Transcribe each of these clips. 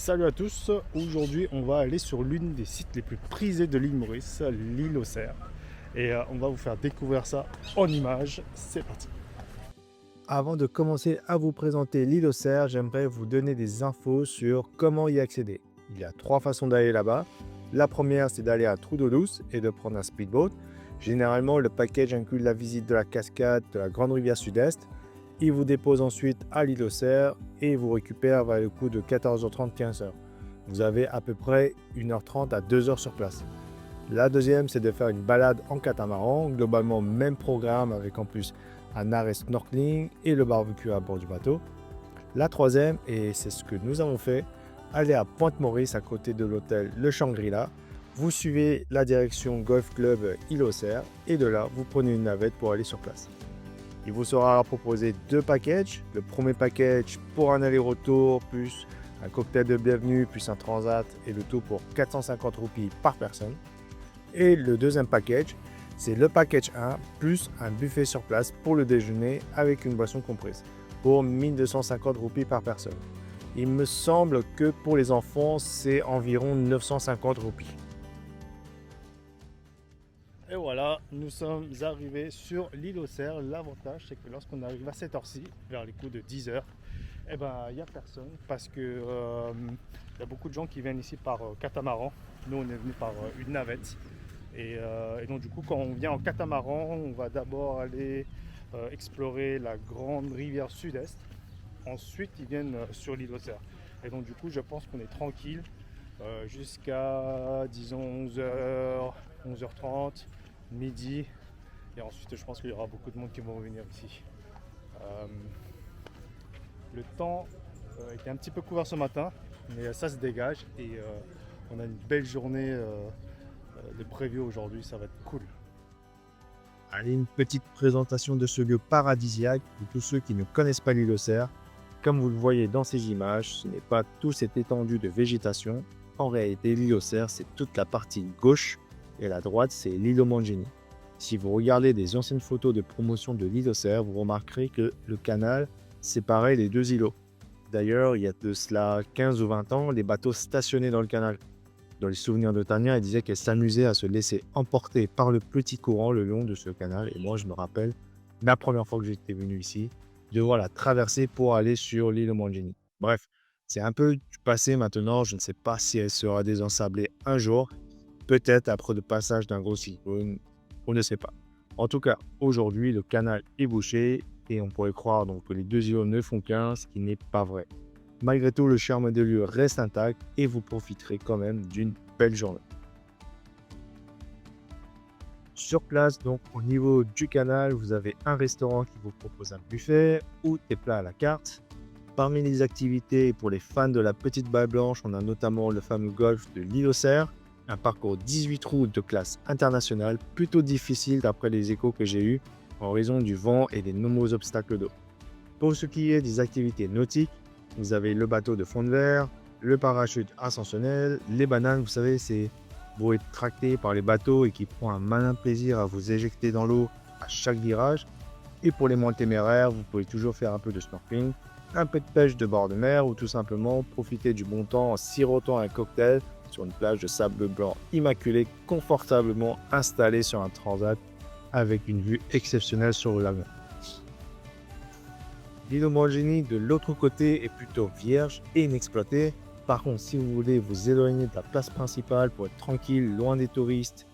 Salut à tous, aujourd'hui on va aller sur l'une des sites les plus prisés de l'île Maurice, l'île aux Cerfs. Et on va vous faire découvrir ça en images, c'est parti. Avant de commencer à vous présenter l'île aux Cerfs, j'aimerais vous donner des infos sur comment y accéder. Il y a trois façons d'aller là-bas. La première, c'est d'aller à Trou d'eau douce et de prendre un speedboat. Généralement, le package inclut la visite de la cascade de la Grande Rivière Sud-Est. Il vous dépose ensuite à l'île aux Cerfs et vous récupère vers le coup de 14h30, 15h. Vous avez à peu près 1h30 à 2h sur place. La deuxième, c'est de faire une balade en catamaran, globalement même programme avec en plus un arrêt snorkeling et le barbecue à bord du bateau. La troisième, et c'est ce que nous avons fait, aller à Pointe-Maurice à côté de l'hôtel Le Shangri-La. Vous suivez la direction Golf Club Île aux Cerfs et de là, vous prenez une navette pour aller sur place. Il vous sera proposé deux packages. Le premier package pour un aller-retour, plus un cocktail de bienvenue, plus un transat et le tout pour 450 roupies par personne. Et le deuxième package, c'est le package 1 plus un buffet sur place pour le déjeuner avec une boisson comprise pour 1250 roupies par personne. Il me semble que pour les enfants, c'est environ 950 roupies. Et voilà, nous sommes arrivés sur l'île aux Cerfs. L'avantage, c'est que lorsqu'on arrive à cette heure-ci, vers les coups de 10h, eh ben, il n'y a personne parce que y a beaucoup de gens qui viennent ici par catamaran. Nous, on est venu par une navette. Et donc, du coup, quand on vient en catamaran, on va d'abord aller explorer la grande rivière Sud-Est. Ensuite, ils viennent sur l'île aux Cerfs. Et donc, du coup, je pense qu'on est tranquille jusqu'à, disons, 11h, 11h30, midi. Et ensuite, je pense qu'il y aura beaucoup de monde qui vont venir ici. Le temps était un petit peu couvert ce matin, mais ça se dégage et on a une belle journée de prévu aujourd'hui, ça va être cool. Allez, une petite présentation de ce lieu paradisiaque pour tous ceux qui ne connaissent pas l'île aux Cerfs. Comme vous le voyez dans ces images, ce n'est pas toute cette étendue de végétation. En réalité, l'île aux Cerfs, c'est toute la partie gauche et la droite, c'est l'île aux Mangini. Si vous regardez des anciennes photos de promotion de l'île aux Cerfs, vous remarquerez que le canal séparait les deux îlots. D'ailleurs, il y a de cela 15 ou 20 ans, les bateaux stationnaient dans le canal. Dans les souvenirs de Tania, elle disait qu'elle s'amusait à se laisser emporter par le petit courant le long de ce canal. Et moi, je me rappelle, la première fois que j'étais venu ici, devoir la traverser pour aller sur l'île aux Mangini. Bref, c'est un peu du passé maintenant. Je ne sais pas si elle sera désensablée un jour. Peut-être après le passage d'un gros cyclone. On ne sait pas. En tout cas, aujourd'hui, le canal est bouché et on pourrait croire donc que les deux îlots ne font qu'un, ce qui n'est pas vrai. Malgré tout, le charme des lieux reste intact et vous profiterez quand même d'une belle journée. Sur place, donc au niveau du canal, vous avez un restaurant qui vous propose un buffet ou des plats à la carte. Parmi les activités pour les fans de la petite balle blanche, on a notamment le fameux golf de l'île aux Cerfs, un parcours 18 trous de classe internationale, plutôt difficile d'après les échos que j'ai eus en raison du vent et des nombreux obstacles d'eau. Pour ce qui est des activités nautiques, vous avez le bateau de fond de verre, le parachute ascensionnel, les bananes, vous savez, c'est beau être tracté par les bateaux et qui prend un malin plaisir à vous éjecter dans l'eau à chaque virage. Et pour les moins téméraires, vous pouvez toujours faire un peu de snorkeling, un peu de pêche de bord de mer ou tout simplement profiter du bon temps en sirotant un cocktail sur une plage de sable blanc immaculé, confortablement installé sur un transat avec une vue exceptionnelle sur la mer. L'île aux Mangini de l'autre côté est plutôt vierge et inexploitée. Par contre, si vous voulez vous éloigner de la place principale pour être tranquille, loin des touristes,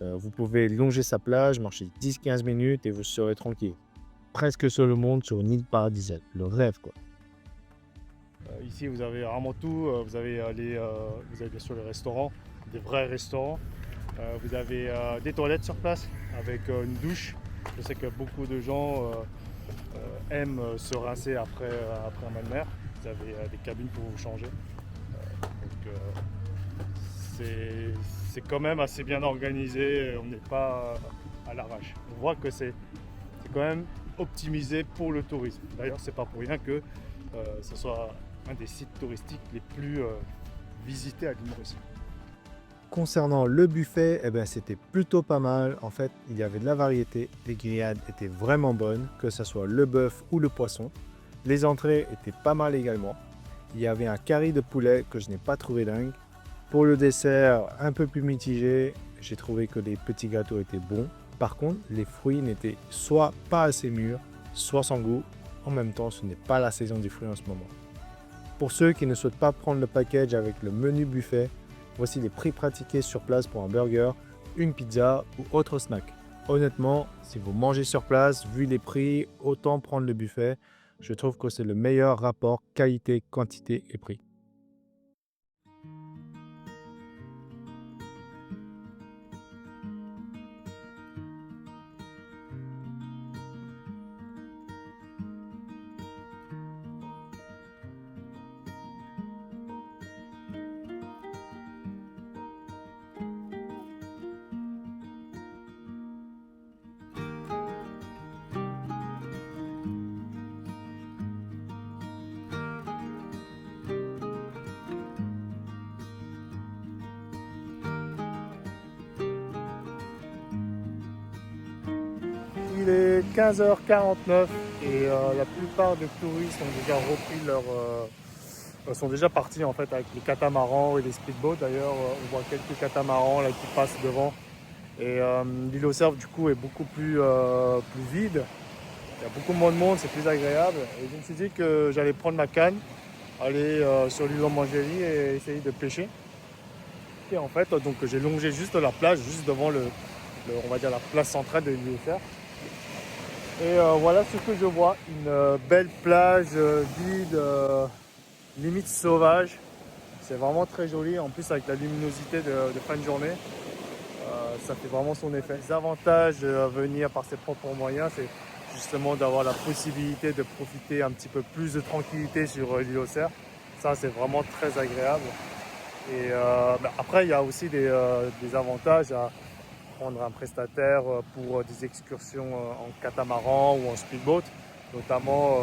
vous pouvez longer sa plage, marcher 10-15 minutes et vous serez tranquille. Presque seul au monde sur une île paradisiaque. Le rêve, quoi. Ici, vous avez vraiment tout. Vous avez bien sûr les restaurants, des vrais restaurants. Vous avez des toilettes sur place avec une douche. Je sais que beaucoup de gens aiment se rincer après un mal de mer. Vous avez des cabines pour vous changer. Donc c'est quand même assez bien organisé. On n'est pas à l'arrache. On voit que c'est quand même optimisé pour le tourisme. D'ailleurs, c'est pas pour rien que ce soit un des sites touristiques les plus visités à l'île Maurice. Concernant le buffet, eh ben, c'était plutôt pas mal. En fait, il y avait de la variété. Les grillades étaient vraiment bonnes, que ce soit le bœuf ou le poisson. Les entrées étaient pas mal également. il y avait un curry de poulet que je n'ai pas trouvé dingue. Pour le dessert, un peu plus mitigé, j'ai trouvé que les petits gâteaux étaient bons. Par contre, les fruits n'étaient soit pas assez mûrs, soit sans goût. En même temps, ce n'est pas la saison des fruits en ce moment. Pour ceux qui ne souhaitent pas prendre le package avec le menu buffet, voici les prix pratiqués sur place pour un burger, une pizza ou autre snack. Honnêtement, si vous mangez sur place, vu les prix, autant prendre le buffet. Je trouve que c'est le meilleur rapport qualité, quantité et prix. Il est 15h49 et la plupart des touristes ont déjà repris sont déjà partis en fait avec les catamarans et les speedboats. D'ailleurs, on voit quelques catamarans là qui passent devant. Et l'île aux cerfs du coup est beaucoup plus vide. Il y a beaucoup moins de monde, c'est plus agréable. Et je me suis dit que j'allais prendre ma canne, aller sur l'île Mangéry et essayer de pêcher. Et en fait, donc j'ai longé juste la plage, juste devant on va dire la place centrale de l'île aux cerfs. Et voilà ce que je vois, une belle plage vide, limite sauvage. C'est vraiment très joli, en plus avec la luminosité de fin de journée, ça fait vraiment son effet. Les avantages de venir par ses propres moyens, c'est justement d'avoir la possibilité de profiter un petit peu plus de tranquillité sur l'île aux cerfs. Ça, c'est vraiment très agréable. Et après, il y a aussi des avantages à prendre un prestataire pour des excursions en catamaran ou en speedboat, notamment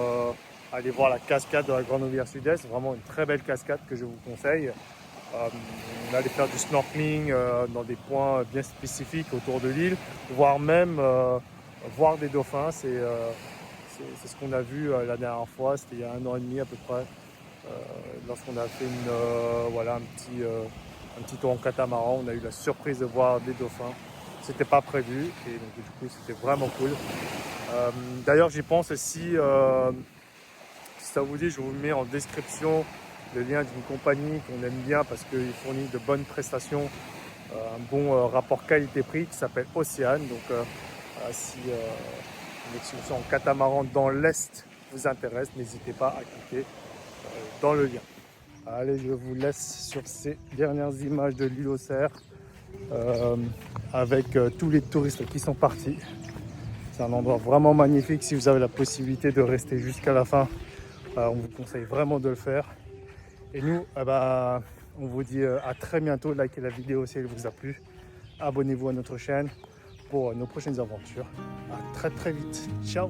aller voir la cascade de la Grande Rivière Sud-Est, vraiment une très belle cascade que je vous conseille. Aller faire du snorkeling dans des points bien spécifiques autour de l'île, voire même voir des dauphins. C'est ce qu'on a vu la dernière fois, c'était il y a 1 an et demi à peu près, lorsqu'on a fait un petit tour en catamaran. On a eu la surprise de voir des dauphins. C'était pas prévu et donc du coup c'était vraiment cool. D'ailleurs j'y pense, si ça vous dit, je vous mets en description le lien d'une compagnie qu'on aime bien parce qu'il fournit de bonnes prestations, un bon rapport qualité-prix qui s'appelle Océane. Donc si une excursion en catamaran dans l'Est vous intéresse, n'hésitez pas à cliquer dans le lien. Allez, je vous laisse sur ces dernières images de l'île aux cerfs avec tous les touristes qui sont partis. C'est un endroit vraiment magnifique. Si vous avez la possibilité de rester jusqu'à la fin, on vous conseille vraiment de le faire. Et nous, on vous dit à très bientôt. Likez la vidéo si elle vous a plu. Abonnez-vous à notre chaîne pour nos prochaines aventures. À très très vite. Ciao!